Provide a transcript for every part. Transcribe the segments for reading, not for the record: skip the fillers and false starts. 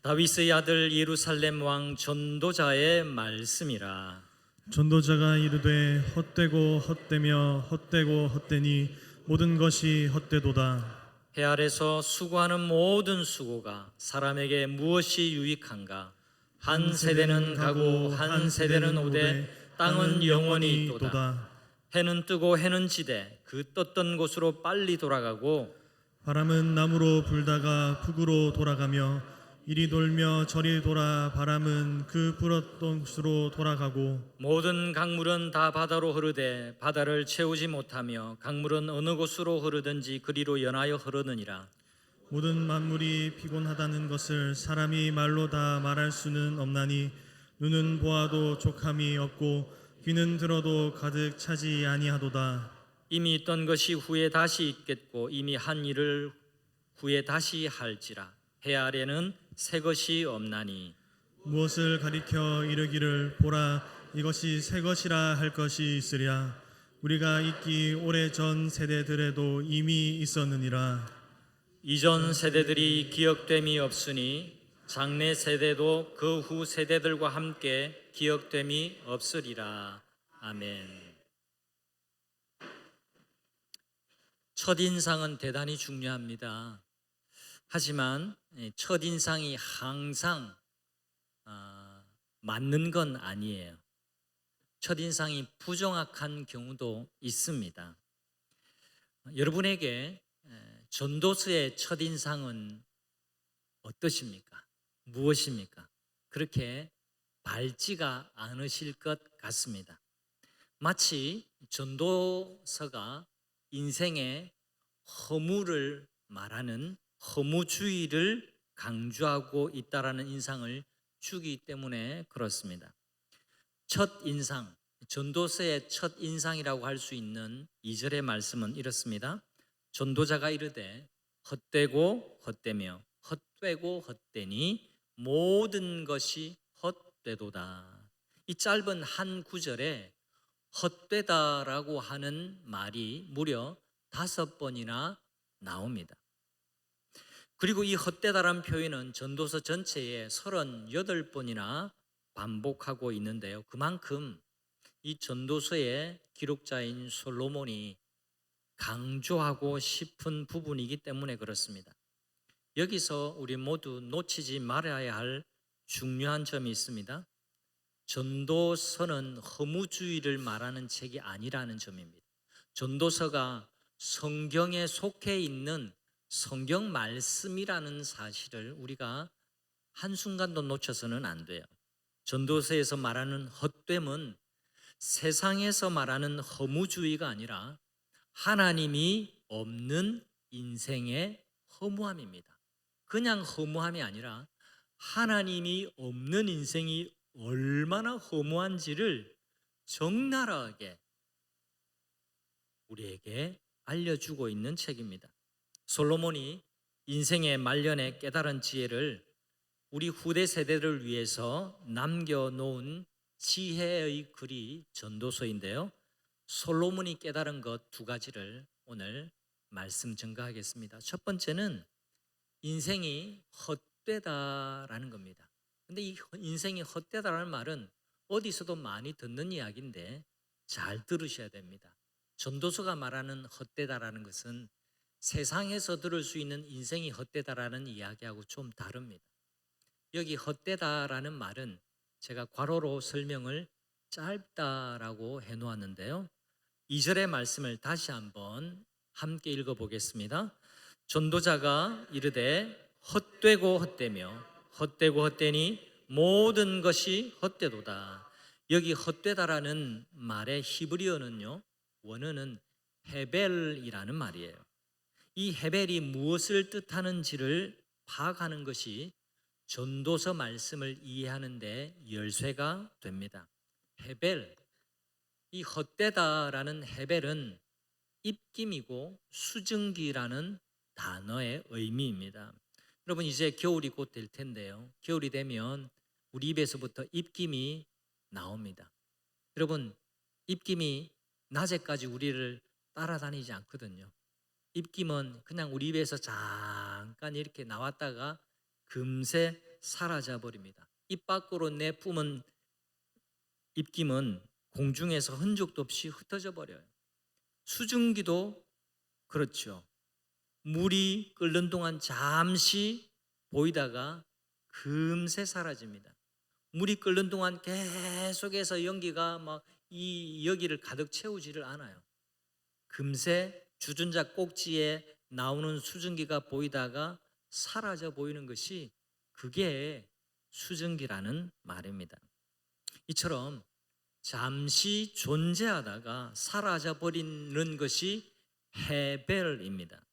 다윗의 아들 예루살렘 왕 전도자의 말씀이라. 전도자가 이르되 헛되고 헛되며 헛되고 헛되니 모든 것이 헛되도다. 해 아래서 수고하는 모든 수고가 사람에게 무엇이 유익한가? 한 세대는 가고 한 세대는 오되 땅은 영원히 있도다. 해는 뜨고 해는 지되 그 떴던 곳으로 빨리 돌아가고, 바람은 남으로 불다가 북으로 돌아가며 이리 돌며 저리 돌아 바람은 그 불었던 곳으로 돌아가고, 모든 강물은 다 바다로 흐르되 바다를 채우지 못하며 강물은 어느 곳으로 흐르든지 그리로 연하여 흐르느니라. 모든 만물이 피곤하다는 것을 사람이 말로 다 말할 수는 없나니 눈은 보아도 족함이 없고 귀는 들어도 가득 차지 아니하도다. 이미 있던 것이 후에 다시 있겠고 이미 한 일을 후에 다시 할지라. 해 아래는 새 것이 없나니. 무엇을 가리켜 이르기를 보라 이것이 새 것이라 할 것이 있으랴. 우리가 있기 오래전 세대들에도 이미 있었느니라. 이전 세대들이 기억됨이 없으니 장래 세대도 그 후 세대들과 함께 기억됨이 없으리라. 아멘. 첫인상은 대단히 중요합니다. 하지만 첫인상이 항상 맞는 건 아니에요. 첫인상이 부정확한 경우도 있습니다. 여러분에게 전도서의 첫인상은 어떠십니까? 무엇입니까? 그렇게 밝지가 않으실 것 같습니다. 마치 전도서가 인생의 허무를 말하는 허무주의를 강조하고 있다라는 인상을 주기 때문에 그렇습니다. 첫인상, 전도서의 첫인상이라고 할 수 있는 2절의 말씀은 이렇습니다. 전도자가 이르되 헛되고 헛되며 헛되고 헛되니 모든 것이 헛되도다. 이 짧은 한 구절에 헛되다라고 하는 말이 무려 5번이나 나옵니다. 그리고 이 헛되다라는 표현은 전도서 전체에 38번이나 반복하고 있는데요. 그만큼 이 전도서의 기록자인 솔로몬이 강조하고 싶은 부분이기 때문에 그렇습니다. 여기서 우리 모두 놓치지 말아야 할 중요한 점이 있습니다. 전도서는 허무주의를 말하는 책이 아니라는 점입니다. 전도서가 성경에 속해 있는 성경 말씀이라는 사실을 우리가 한순간도 놓쳐서는 안 돼요. 전도서에서 말하는 헛됨은 세상에서 말하는 허무주의가 아니라 하나님이 없는 인생의 허무함입니다. 그냥 허무함이 아니라 하나님이 없는 인생이 얼마나 허무한지를 적나라하게 우리에게 알려주고 있는 책입니다. 솔로몬이 인생의 말년에 깨달은 지혜를 우리 후대 세대를 위해서 남겨놓은 지혜의 글이 전도서인데요. 솔로몬이 깨달은 것 2가지를 오늘 말씀 증거하겠습니다. 첫 번째는 인생이 헛되다라는 겁니다. 근데 이 인생이 헛되다라는 말은 어디서도 많이 듣는 이야기인데 잘 들으셔야 됩니다. 전도서가 말하는 헛되다라는 것은 세상에서 들을 수 있는 인생이 헛되다라는 이야기하고 좀 다릅니다. 여기 헛되다라는 말은 제가 괄호로 설명을 짧다라고 해놓았는데요. 2절의 말씀을 다시 한번 함께 읽어보겠습니다. 전도자가 이르되 헛되고 헛되며 헛되고 헛되니 모든 것이 헛되도다. 여기 헛되다라는 말의 히브리어는요, 원어는 헤벨이라는 말이에요. 이 헤벨이 무엇을 뜻하는지를 파악하는 것이 전도서 말씀을 이해하는 데 열쇠가 됩니다. 헤벨, 이 헛되다라는 헤벨은 입김이고 수증기라는 단어의 의미입니다. 여러분, 이제 겨울이 곧 될 텐데요. 겨울이 되면 우리 입에서부터 입김이 나옵니다. 여러분, 입김이 낮에까지 우리를 따라다니지 않거든요. 입김은 그냥 우리 입에서 잠깐 이렇게 나왔다가 금세 사라져 버립니다. 입 밖으로 내뿜은 입김은 공중에서 흔적도 없이 흩어져 버려요. 수증기도 그렇죠. 물이 끓는 동안 잠시 보이다가 금세 사라집니다. 물이 끓는 동안 계속해서 연기가 막 이 여기를 가득 채우지를 않아요. 금세 주전자 꼭지에 나오는 수증기가 보이다가 사라져 보이는 것이 그게 수증기라는 말입니다. 이처럼 잠시 존재하다가 사라져 버리는 것이 해벨입니다.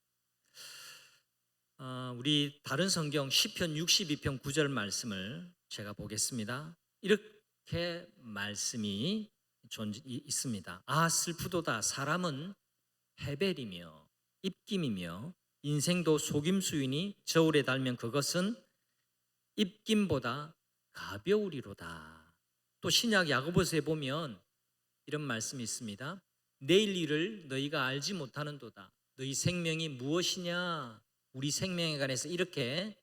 우리 다른 성경 시편 62편 9절 말씀을 제가 보겠습니다. 이렇게 말씀이 있습니다. 아 슬프도다. 사람은 해벨이며 입김이며 인생도 속임수이니 저울에 달면 그것은 입김보다 가벼우리로다. 또 신약 야고보서에 보면 이런 말씀이 있습니다. 내일 일을 너희가 알지 못하는도다. 너희 생명이 무엇이냐? 우리 생명에 관해서 이렇게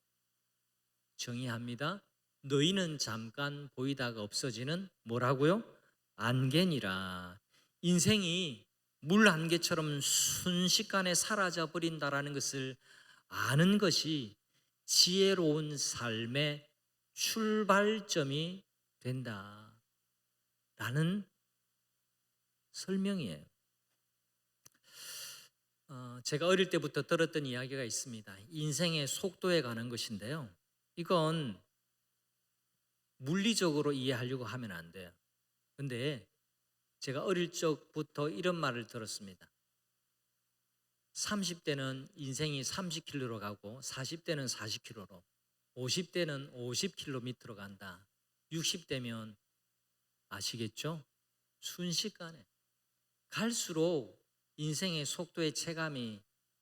정의합니다. 너희는 잠깐 보이다가 없어지는 뭐라고요? 안개니라. 인생이 물 안개처럼 순식간에 사라져 버린다라는 것을 아는 것이 지혜로운 삶의 출발점이 된다라는 설명이에요. 제가 어릴 때부터 들었던 이야기가 있습니다. 인생의 속도에 관한 것인데요. 이건 물리적으로 이해하려고 하면 안 돼요. 근데 제가 어릴 적부터 이런 말을 들었습니다. 30대는 인생이 30km로 가고 40대는 40km로 50대는 50km로 간다. 60대면 아시겠죠? 순식간에 갈수록 인생의 속도의 체감이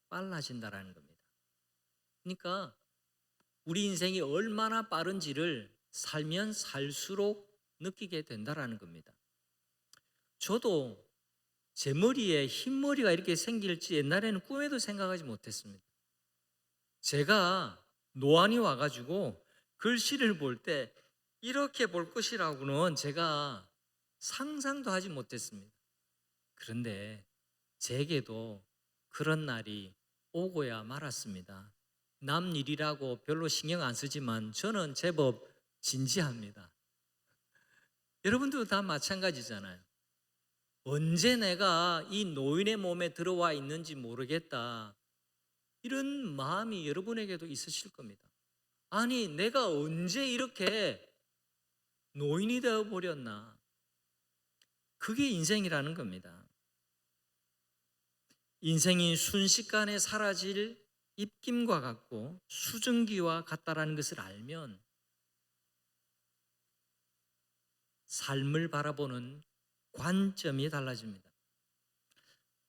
빨라진다라는 겁니다. 그러니까 우리 인생이 얼마나 빠른지를 살면 살수록 느끼게 된다라는 겁니다. 저도 제 머리에 흰머리가 이렇게 생길지 옛날에는 꿈에도 생각하지 못했습니다. 제가 노안이 와가지고 글씨를 볼 때 이렇게 볼 것이라고는 제가 상상도 하지 못했습니다. 그런데 제게도 그런 날이 오고야 말았습니다. 남 일이라고 별로 신경 안 쓰지만 저는 제법 진지합니다. 여러분들도 다 마찬가지잖아요. 언제 내가 이 노인의 몸에 들어와 있는지 모르겠다. 이런 마음이 여러분에게도 있으실 겁니다. 아니, 내가 언제 이렇게 노인이 되어 버렸나? 그게 인생이라는 겁니다. 인생이 순식간에 사라질 입김과 같고 수증기와 같다라는 것을 알면 삶을 바라보는 관점이 달라집니다.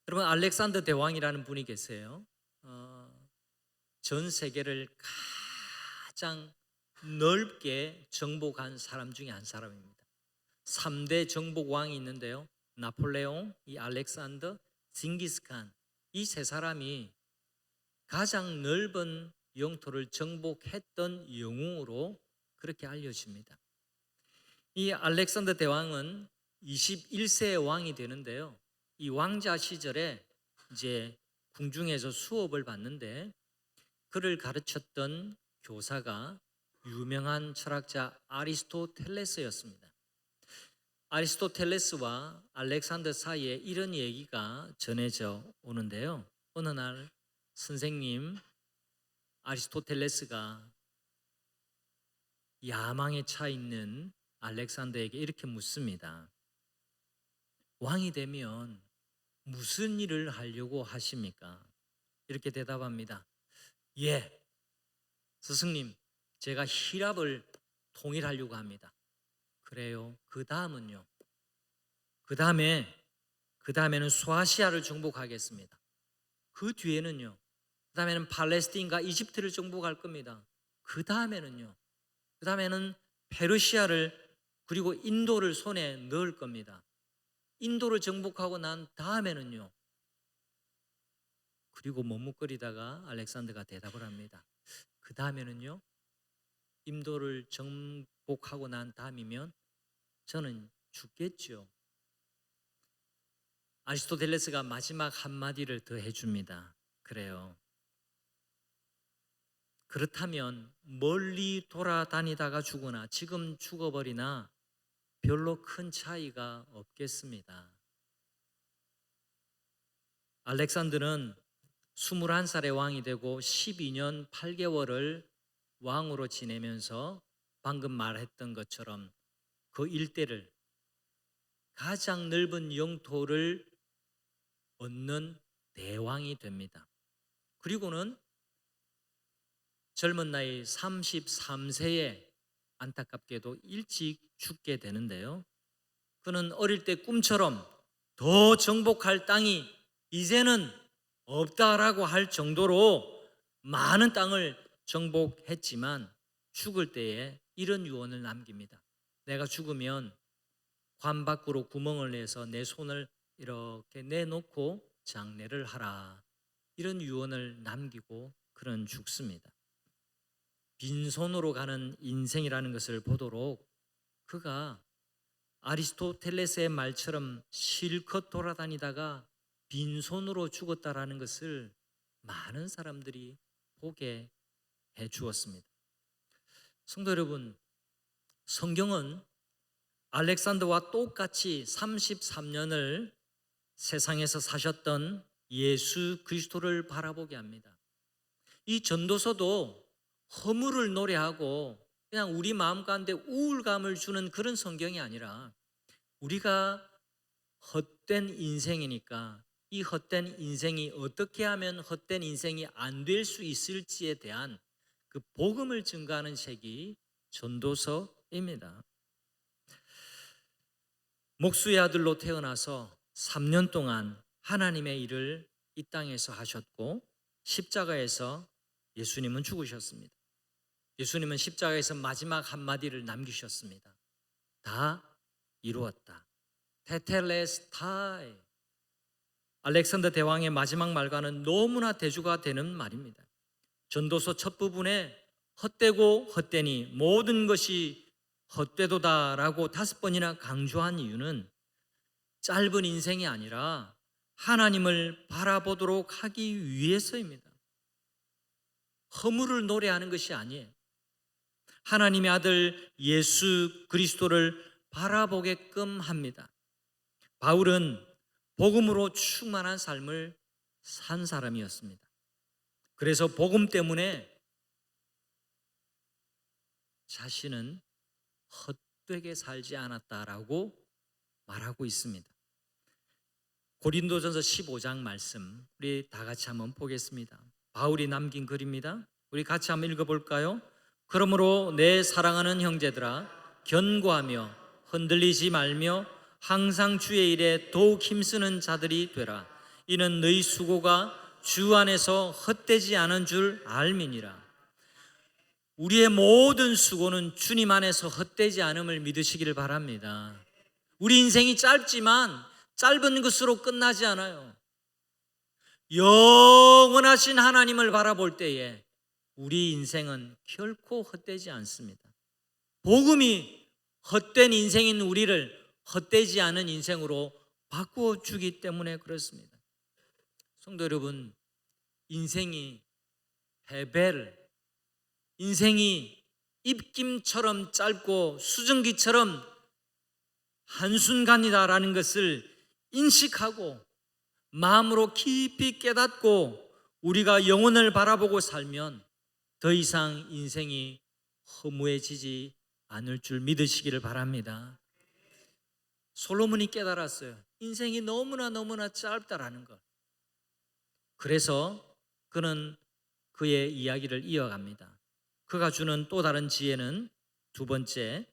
여러분, 알렉산더 대왕이라는 분이 계세요. 전 세계를 가장 넓게 정복한 사람 중에 한 사람입니다. 3대 정복 왕이 있는데요. 나폴레옹, 이 알렉산더, 징기스칸, 이 세 사람이 가장 넓은 영토를 정복했던 영웅으로 그렇게 알려집니다. 이 알렉산더 대왕은 21세의 왕이 되는데요. 이 왕자 시절에 이제 궁중에서 수업을 받는데 그를 가르쳤던 교사가 유명한 철학자 아리스토텔레스였습니다. 아리스토텔레스와 알렉산더 사이에 이런 얘기가 전해져 오는데요. 어느 날 선생님 아리스토텔레스가 야망에 차 있는 알렉산더에게 이렇게 묻습니다. 왕이 되면 무슨 일을 하려고 하십니까? 이렇게 대답합니다. 예, 스승님, 제가 히랍을 통일하려고 합니다. 그래요. 그 다음은요? 그 다음에는 소아시아를 정복하겠습니다. 그 뒤에는요? 그 다음에는 팔레스틴과 이집트를 정복할 겁니다. 그 다음에는요? 그 다음에는 페르시아를 그리고 인도를 손에 넣을 겁니다. 인도를 정복하고 난 다음에는요? 그리고 머뭇거리다가 알렉산더가 대답을 합니다. 그 다음에는요? 임도를 정복하고 난 다음이면 저는 죽겠죠. 아리스토텔레스가 마지막 한마디를 더 해줍니다. 그래요. 그렇다면 멀리 돌아다니다가 죽으나 지금 죽어버리나 별로 큰 차이가 없겠습니다. 알렉산더는 21살의 왕이 되고 12년 8개월을 왕으로 지내면서 방금 말했던 것처럼 그 일대를 가장 넓은 영토를 얻는 대왕이 됩니다. 그리고는 젊은 나이 33세에 안타깝게도 일찍 죽게 되는데요. 그는 어릴 때 꿈처럼 더 정복할 땅이 이제는 없다라고 할 정도로 많은 땅을 정복했지만 죽을 때에 이런 유언을 남깁니다. 내가 죽으면 관 밖으로 구멍을 내서 내 손을 이렇게 내놓고 장례를 하라. 이런 유언을 남기고 그는 죽습니다. 빈손으로 가는 인생이라는 것을 보도록 그가 아리스토텔레스의 말처럼 실컷 돌아다니다가 빈손으로 죽었다라는 것을 많은 사람들이 보게 해 주었습니다. 성도 여러분, 성경은 알렉산더와 똑같이 33년을 세상에서 사셨던 예수 그리스도를 바라보게 합니다. 이 전도서도 허물을 노래하고 그냥 우리 마음 가운데 우울감을 주는 그런 성경이 아니라 우리가 헛된 인생이니까 이 헛된 인생이 어떻게 하면 헛된 인생이 안 될 수 있을지에 대한 그 복음을 증거하는 책이 전도서입니다. 목수의 아들로 태어나서 3년 동안 하나님의 일을 이 땅에서 하셨고 십자가에서 예수님은 죽으셨습니다. 예수님은 십자가에서 마지막 한마디를 남기셨습니다. 다 이루었다. 테텔레스타이. 알렉산더 대왕의 마지막 말과는 너무나 대조가 되는 말입니다. 전도서 첫 부분에 헛되고 헛되니 모든 것이 헛되도다라고 5번이나 강조한 이유는 짧은 인생이 아니라 하나님을 바라보도록 하기 위해서입니다. 허물을 노래하는 것이 아니에요. 하나님의 아들 예수 그리스도를 바라보게끔 합니다. 바울은 복음으로 충만한 삶을 산 사람이었습니다. 그래서 복음 때문에 자신은 헛되게 살지 않았다라고 말하고 있습니다. 고린도전서 15장 말씀 우리 다 같이 한번 보겠습니다. 바울이 남긴 글입니다. 우리 같이 한번 읽어볼까요? 그러므로 내 사랑하는 형제들아 견고하며 흔들리지 말며 항상 주의 일에 더욱 힘쓰는 자들이 되라. 이는 너희 수고가 주 안에서 헛되지 않은 줄 알미니라. 우리의 모든 수고는 주님 안에서 헛되지 않음을 믿으시기를 바랍니다. 우리 인생이 짧지만 짧은 것으로 끝나지 않아요. 영원하신 하나님을 바라볼 때에 우리 인생은 결코 헛되지 않습니다. 복음이 헛된 인생인 우리를 헛되지 않은 인생으로 바꾸어 주기 때문에 그렇습니다. 성도 여러분, 인생이 헤벨, 인생이 입김처럼 짧고 수증기처럼 한순간이다라는 것을 인식하고 마음으로 깊이 깨닫고 우리가 영혼을 바라보고 살면 더 이상 인생이 허무해지지 않을 줄 믿으시기를 바랍니다. 솔로몬이 깨달았어요. 인생이 너무나 짧다라는 것. 그래서 그는 그의 이야기를 이어갑니다. 그가 주는 또 다른 지혜는 두 번째,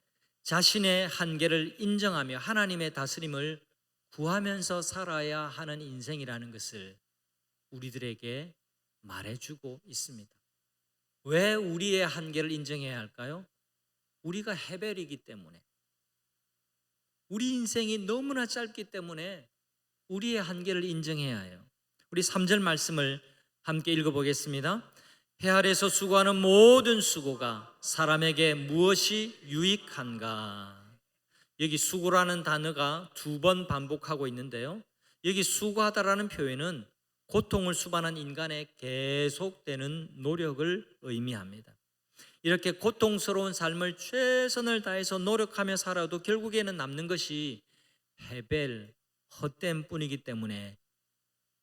자신의 한계를 인정하며 하나님의 다스림을 구하면서 살아야 하는 인생이라는 것을 우리들에게 말해주고 있습니다. 왜 우리의 한계를 인정해야 할까요? 우리가 헤벨이기 때문에, 우리 인생이 너무나 짧기 때문에 우리의 한계를 인정해야 해요. 우리 3절 말씀을 함께 읽어보겠습니다. 해 아래에서 수고하는 모든 수고가 사람에게 무엇이 유익한가? 여기 수고라는 단어가 2번 반복하고 있는데요. 여기 수고하다라는 표현은 고통을 수반한 인간의 계속되는 노력을 의미합니다. 이렇게 고통스러운 삶을 최선을 다해서 노력하며 살아도 결국에는 남는 것이 해벨, 헛됨 뿐이기 때문에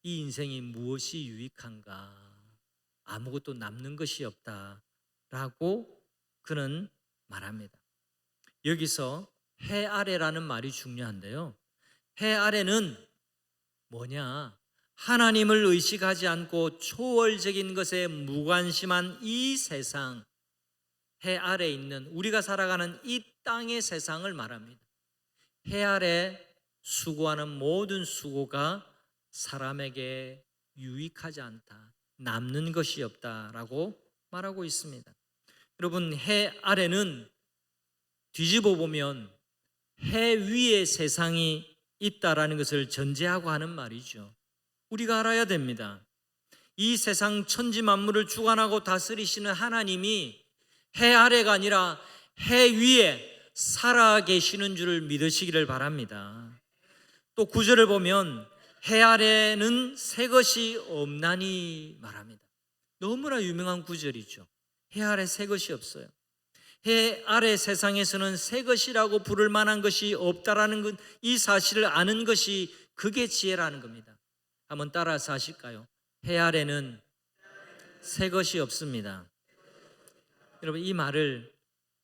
이 인생이 무엇이 유익한가? 아무것도 남는 것이 없다라고 그는 말합니다. 여기서 해 아래라는 말이 중요한데요. 해 아래는 뭐냐? 하나님을 의식하지 않고 초월적인 것에 무관심한 이 세상, 해 아래 있는 우리가 살아가는 이 땅의 세상을 말합니다. 해 아래 수고하는 모든 수고가 사람에게 유익하지 않다, 남는 것이 없다라고 말하고 있습니다. 여러분, 해 아래는 뒤집어 보면 해 위에 세상이 있다라는 것을 전제하고 하는 말이죠. 우리가 알아야 됩니다. 이 세상 천지 만물을 주관하고 다스리시는 하나님이 해 아래가 아니라 해 위에 살아 계시는 줄을 믿으시기를 바랍니다. 또 9절을 보면 해 아래는 새 것이 없나니 말합니다. 너무나 유명한 구절이죠. 해 아래 새 것이 없어요. 해 아래 세상에서는 새 것이라고 부를 만한 것이 없다라는 이 사실을 아는 것이 그게 지혜라는 겁니다. 한번 따라서 하실까요? 해 아래는 새 것이 없습니다. 여러분, 이 말을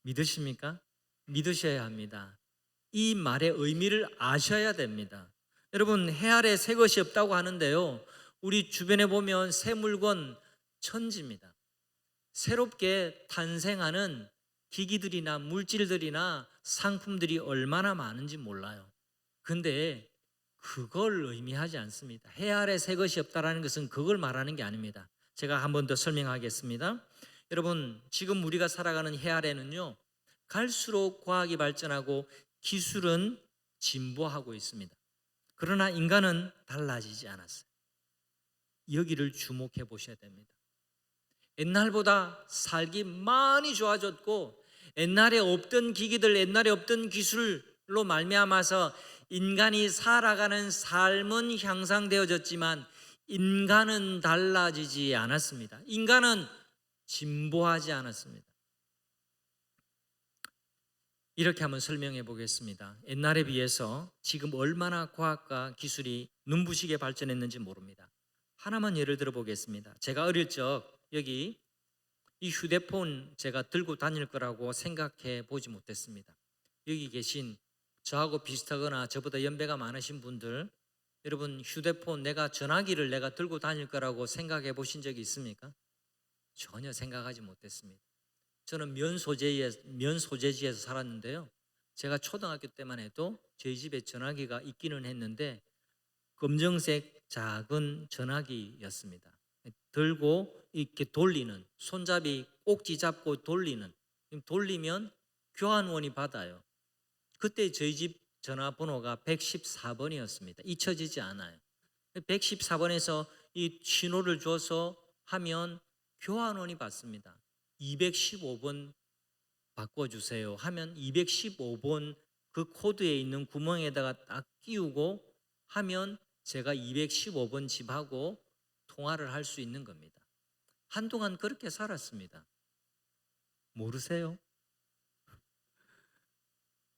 믿으십니까? 믿으셔야 합니다. 이 말의 의미를 아셔야 됩니다. 여러분, 해 아래 새 것이 없다고 하는데요, 우리 주변에 보면 새 물건 천지입니다. 새롭게 탄생하는 기기들이나 물질들이나 상품들이 얼마나 많은지 몰라요. 근데 그걸 의미하지 않습니다. 해 아래 새 것이 없다라는 것은 그걸 말하는 게 아닙니다. 제가 한 번 더 설명하겠습니다. 여러분, 지금 우리가 살아가는 해 아래는요, 갈수록 과학이 발전하고 기술은 진보하고 있습니다. 그러나 인간은 달라지지 않았어요. 여기를 주목해 보셔야 됩니다. 옛날보다 살기 많이 좋아졌고, 옛날에 없던 기기들, 옛날에 없던 기술로 말미암아서 인간이 살아가는 삶은 향상되어졌지만 인간은 달라지지 않았습니다. 인간은 진보하지 않았습니다. 이렇게 한번 설명해 보겠습니다. 옛날에 비해서 지금 얼마나 과학과 기술이 눈부시게 발전했는지 모릅니다. 하나만 예를 들어 보겠습니다. 제가 어릴 적 여기 이 휴대폰 제가 들고 다닐 거라고 생각해 보지 못했습니다. 여기 계신 저하고 비슷하거나 저보다 연배가 많으신 분들, 여러분, 휴대폰, 내가 전화기를 내가 들고 다닐 거라고 생각해 보신 적이 있습니까? 전혀 생각하지 못했습니다. 저는 면 소재지에서 살았는데요, 제가 초등학교 때만 해도 저희 집에 전화기가 있기는 했는데 검정색 작은 전화기였습니다. 들고 이렇게 돌리는, 손잡이 꼭지 잡고 돌리면 교환원이 받아요. 그때 저희 집 전화번호가 114번이었습니다. 잊혀지지 않아요. 114번에서 이 신호를 줘서 하면 교환원이 받습니다. 215번 바꿔주세요 하면 215번 그 코드에 있는 구멍에다가 딱 끼우고 하면 제가 215번 집하고 통화를 할 수 있는 겁니다. 한동안 그렇게 살았습니다. 모르세요?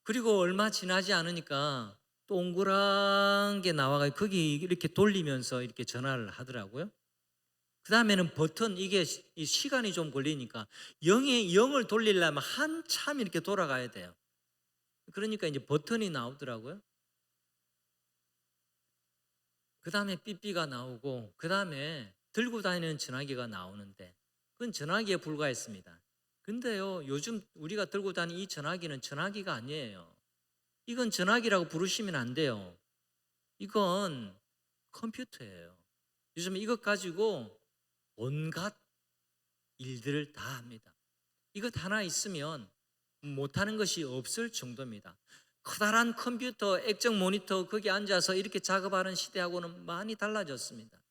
그리고 얼마 지나지 않으니까 동그란 게 나와가지고 거기 이렇게 돌리면서 이렇게 전화를 하더라고요. 그 다음에는 버튼, 이게 시간이 좀 걸리니까 0을 돌리려면 한참 이렇게 돌아가야 돼요. 그러니까 이제 버튼이 나오더라고요. 그 다음에 삐삐가 나오고, 그 다음에 들고 다니는 전화기가 나오는데 그건 전화기에 불과했습니다. 근데요, 요즘 우리가 들고 다니는 이 전화기는 전화기가 아니에요. 이건 전화기라고 부르시면 안 돼요. 이건 컴퓨터예요. 요즘 이것 가지고 온갖 일들을 다 합니다. 이것 하나 있으면 못하는 것이 없을 정도입니다. 커다란 컴퓨터, 액정 모니터 거기 앉아서 이렇게 작업하는 시대하고는 많이 달라졌습니다.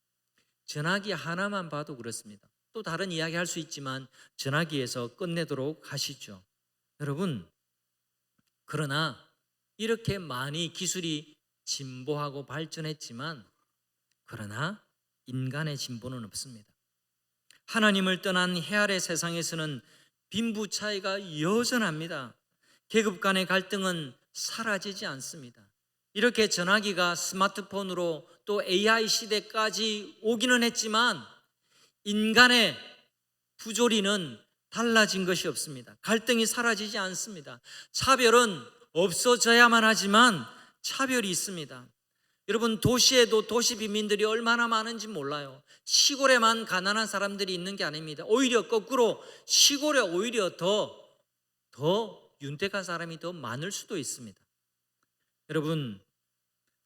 전화기 하나만 봐도 그렇습니다. 또 다른 이야기 할 수 있지만 전하기에서 끝내도록 하시죠. 여러분, 그러나 이렇게 많이 기술이 진보하고 발전했지만 그러나 인간의 진보는 없습니다. 하나님을 떠난 해 아래 세상에서는 빈부 차이가 여전합니다. 계급 간의 갈등은 사라지지 않습니다. 이렇게 전화기가 스마트폰으로 또 AI 시대까지 오기는 했지만 인간의 부조리는 달라진 것이 없습니다. 갈등이 사라지지 않습니다. 차별은 없어져야만 하지만 차별이 있습니다. 여러분, 도시에도 도시 빈민들이 얼마나 많은지 몰라요. 시골에만 가난한 사람들이 있는 게 아닙니다. 오히려 거꾸로 시골에 오히려 더 윤택한 사람이 더 많을 수도 있습니다. 여러분,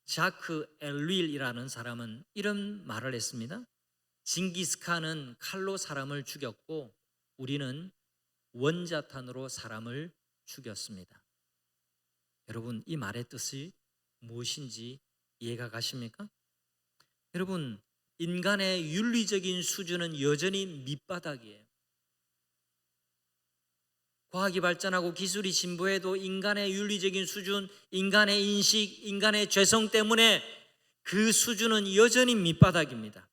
자크 엘윌이라는 사람은 이런 말을 했습니다. 징기스칸은 칼로 사람을 죽였고 우리는 원자탄으로 사람을 죽였습니다. 여러분, 이 말의 뜻이 무엇인지 이해가 가십니까? 여러분, 인간의 윤리적인 수준은 여전히 밑바닥이에요. 과학이 발전하고 기술이 진보해도 인간의 윤리적인 수준, 인간의 인식, 인간의 죄성 때문에 그 수준은 여전히 밑바닥입니다.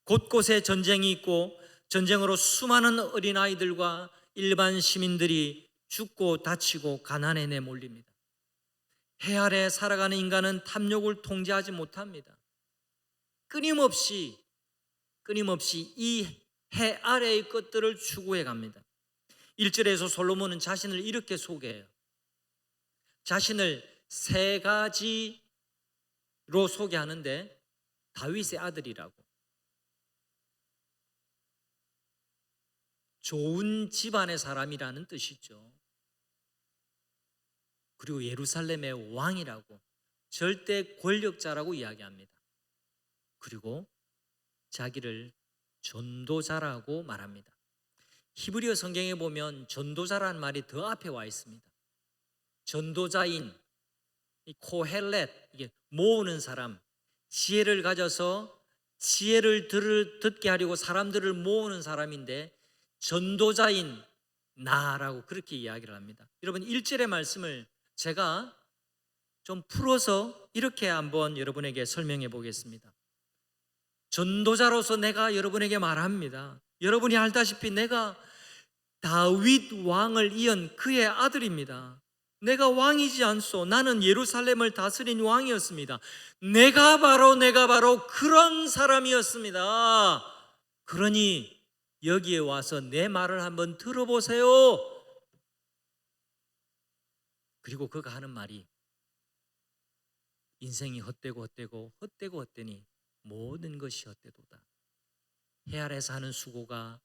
곳곳에 전쟁이 있고 전쟁으로 수많은 어린아이들과 일반 시민들이 죽고 다치고 가난에 내몰립니다. 해 아래 살아가는 인간은 탐욕을 통제하지 못합니다. 끊임없이 이 해 아래의 것들을 추구해 갑니다. 1절에서 솔로몬은 자신을 이렇게 소개해요. 자신을 세 가지로 소개하는데 다윗의 아들이라고, 좋은 집안의 사람이라는 뜻이죠. 그리고 예루살렘의 왕이라고, 절대 권력자라고 이야기합니다. 그리고 자기를 전도자라고 말합니다. 히브리어 성경에 보면 전도자라는 말이 더 앞에 와 있습니다. 전도자인 이 코헬렛, 이게 모으는 사람, 지혜를 가져서 지혜를 듣게 하려고 사람들을 모으는 사람인데 전도자인 나라고 그렇게 이야기를 합니다. 여러분, 1절의 말씀을 제가 좀 풀어서 이렇게 한번 여러분에게 설명해 보겠습니다. 전도자로서 내가 여러분에게 말합니다. 여러분이 알다시피 내가 다윗 왕을 이은 그의 아들입니다. 내가 왕이지 않소. 나는 예루살렘을 다스린 왕이었습니다. 내가 바로 그런 사람이었습니다. 그러니 여기에 와서 내 말을 한번 들어보세요. 그리고 그가 하는 말이 인생이 헛되니 모든 것이 헛되도다. 해 아래서 하는 수고가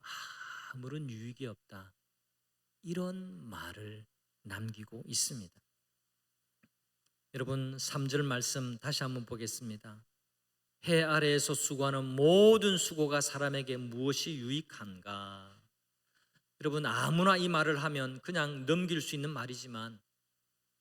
아무런 유익이 없다. 이런 말을 남기고 있습니다. 여러분, 3절 말씀 다시 한번 보겠습니다. 해 아래에서 수고하는 모든 수고가 사람에게 무엇이 유익한가? 여러분, 아무나 이 말을 하면 그냥 넘길 수 있는 말이지만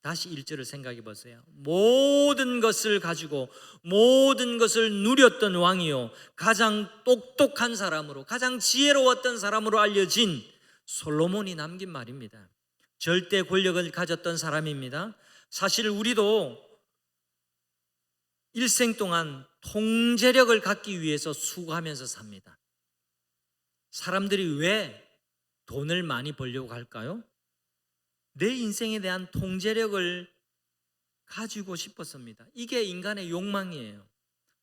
다시 1절을 생각해 보세요. 모든 것을 가지고 모든 것을 누렸던 왕이요, 가장 똑똑한 사람으로, 가장 지혜로웠던 사람으로 알려진 솔로몬이 남긴 말입니다. 절대 권력을 가졌던 사람입니다. 사실 우리도 일생 동안 통제력을 갖기 위해서 수고하면서 삽니다. 사람들이 왜 돈을 많이 벌려고 할까요? 내 인생에 대한 통제력을 가지고 싶었습니다. 이게 인간의 욕망이에요.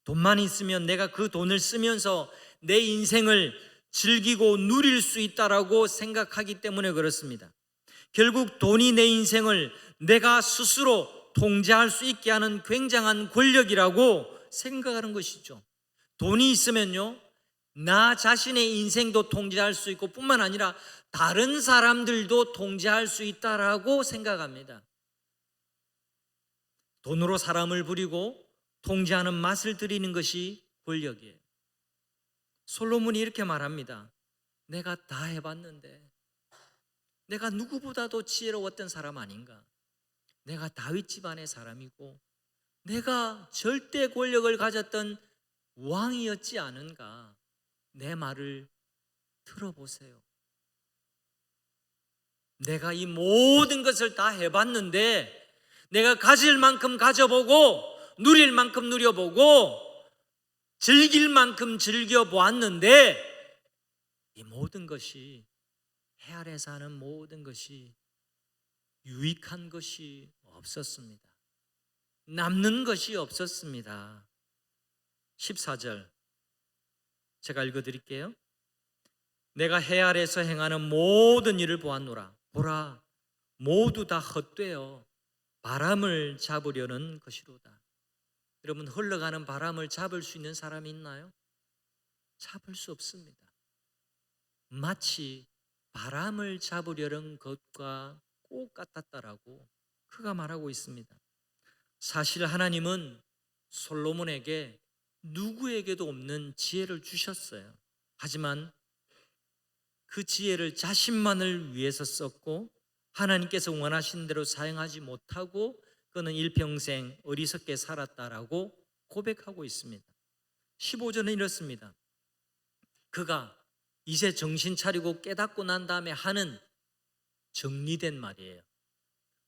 돈만 있으면 내가 그 돈을 쓰면서 내 인생을 즐기고 누릴 수 있다라고 생각하기 때문에 그렇습니다. 결국 돈이 내 인생을 내가 스스로 통제할 수 있게 하는 굉장한 권력이라고 생각하는 것이죠. 돈이 있으면요, 나 자신의 인생도 통제할 수 있고 뿐만 아니라 다른 사람들도 통제할 수 있다라고 생각합니다. 돈으로 사람을 부리고 통제하는 맛을 들이는 것이 권력이에요. 솔로몬이 이렇게 말합니다. 내가 다 해봤는데 내가 누구보다도 지혜로웠던 사람 아닌가? 내가 다윗 집안의 사람이고 내가 절대 권력을 가졌던 왕이었지 않은가? 내 말을 들어보세요. 내가 이 모든 것을 다 해봤는데, 내가 가질 만큼 가져보고 누릴 만큼 누려보고 즐길 만큼 즐겨보았는데, 이 모든 것이, 해 아래서 하는 모든 것이 유익한 것이 없었습니다. 남는 것이 없었습니다. 14절 제가 읽어드릴게요. 내가 해 아래서 행하는 모든 일을 보았노라. 보라, 모두 다 헛되어 바람을 잡으려는 것이로다. 여러분, 흘러가는 바람을 잡을 수 있는 사람이 있나요? 잡을 수 없습니다. 마치 바람을 잡으려는 것과 꼭 같았다라고 그가 말하고 있습니다. 사실 하나님은 솔로몬에게 누구에게도 없는 지혜를 주셨어요. 하지만 그 지혜를 자신만을 위해서 썼고 하나님께서 원하신 대로 사용하지 못하고 그는 일평생 어리석게 살았다라고 고백하고 있습니다. 15절은 이렇습니다. 그가 이제 정신 차리고 깨닫고 난 다음에 하는 정리된 말이에요.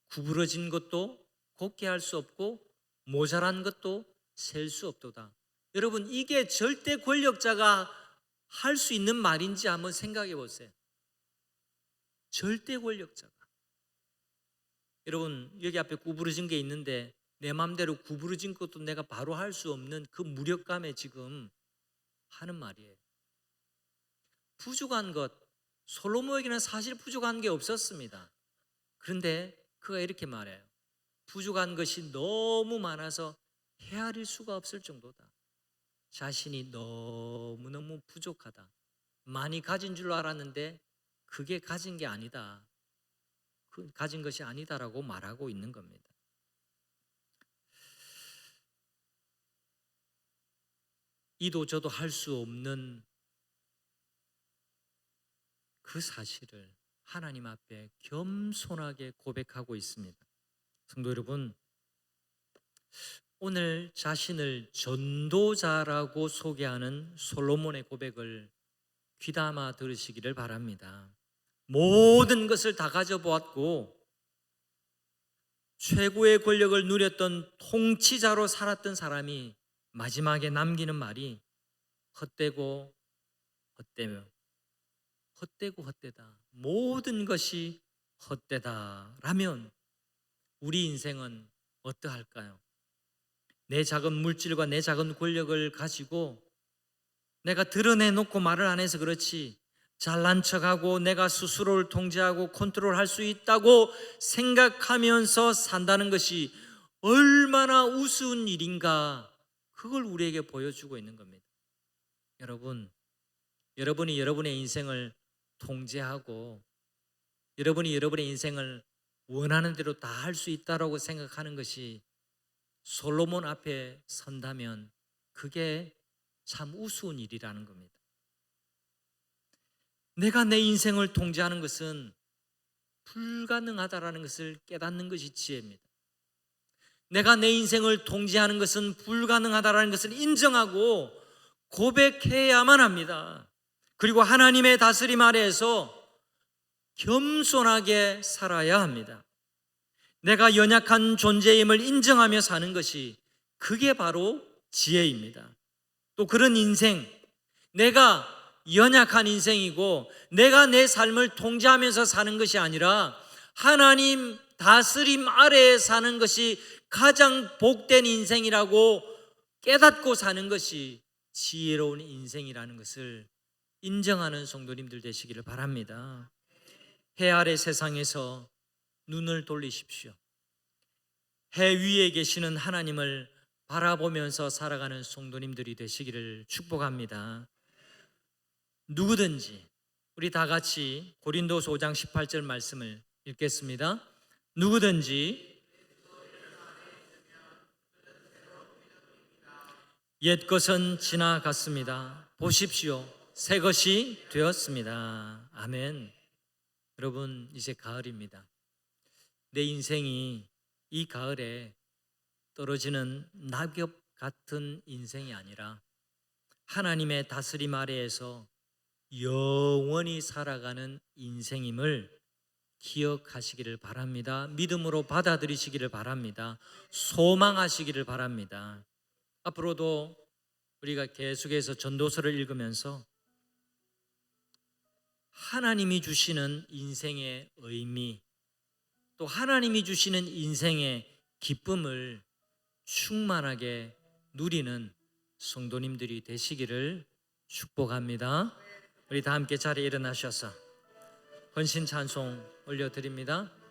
구부러진 것도 곱게 할 수 없고 모자란 것도 셀 수 없도다. 여러분, 이게 절대 권력자가 할 수 있는 말인지 한번 생각해 보세요. 절대 권력자가. 여러분, 여기 앞에 구부러진 게 있는데 내 마음대로 구부러진 것도 내가 바로 할 수 없는 그 무력감에 지금 하는 말이에요. 부족한 것, 솔로몬에게는 사실 부족한 게 없었습니다. 그런데 그가 이렇게 말해요. 부족한 것이 너무 많아서 헤아릴 수가 없을 정도다. 자신이 너무너무 부족하다. 많이 가진 줄 알았는데 그게 가진 게 아니다. 가진 것이 아니다라고 말하고 있는 겁니다. 이도 저도 할 수 없는 그 사실을 하나님 앞에 겸손하게 고백하고 있습니다. 성도 여러분, 오늘 자신을 전도자라고 소개하는 솔로몬의 고백을 귀담아 들으시기를 바랍니다. 모든 것을 다 가져보았고 최고의 권력을 누렸던 통치자로 살았던 사람이 마지막에 남기는 말이 헛되고 헛되며 헛되고 헛되다. 모든 것이 헛되다라면 우리 인생은 어떠할까요? 내 작은 물질과 내 작은 권력을 가지고 내가 드러내놓고 말을 안 해서 그렇지 잘난 척하고 내가 스스로를 통제하고 컨트롤할 수 있다고 생각하면서 산다는 것이 얼마나 우스운 일인가, 그걸 우리에게 보여주고 있는 겁니다. 여러분, 여러분이 여러분의 인생을 통제하고 여러분이 여러분의 인생을 원하는 대로 다 할 수 있다고 생각하는 것이 솔로몬 앞에 선다면 그게 참 우스운 일이라는 겁니다. 내가 내 인생을 통제하는 것은 불가능하다라는 것을 깨닫는 것이 지혜입니다. 내가 내 인생을 통제하는 것은 불가능하다라는 것을 인정하고 고백해야만 합니다. 그리고 하나님의 다스림 아래에서 겸손하게 살아야 합니다. 내가 연약한 존재임을 인정하며 사는 것이 그게 바로 지혜입니다. 또 그런 인생, 내가 연약한 인생이고 내가 내 삶을 통제하면서 사는 것이 아니라 하나님 다스림 아래에 사는 것이 가장 복된 인생이라고 깨닫고 사는 것이 지혜로운 인생이라는 것을 인정하는 성도님들 되시기를 바랍니다. 해 아래 세상에서 눈을 돌리십시오. 해 위에 계시는 하나님을 바라보면서 살아가는 성도님들이 되시기를 축복합니다. 누구든지, 우리 다 같이 고린도서 5장 18절 말씀을 읽겠습니다. 누구든지 옛 것은 지나갔습니다. 보십시오, 새 것이 되었습니다. 아멘. 여러분, 이제 가을입니다. 내 인생이 이 가을에 떨어지는 낙엽 같은 인생이 아니라 하나님의 다스림 아래에서 영원히 살아가는 인생임을 기억하시기를 바랍니다. 믿음으로 받아들이시기를 바랍니다. 소망하시기를 바랍니다. 앞으로도 우리가 계속해서 전도서를 읽으면서 하나님이 주시는 인생의 의미, 또 하나님이 주시는 인생의 기쁨을 충만하게 누리는 성도님들이 되시기를 축복합니다. 우리 다 함께 자리에 일어나셔서 헌신 찬송 올려드립니다.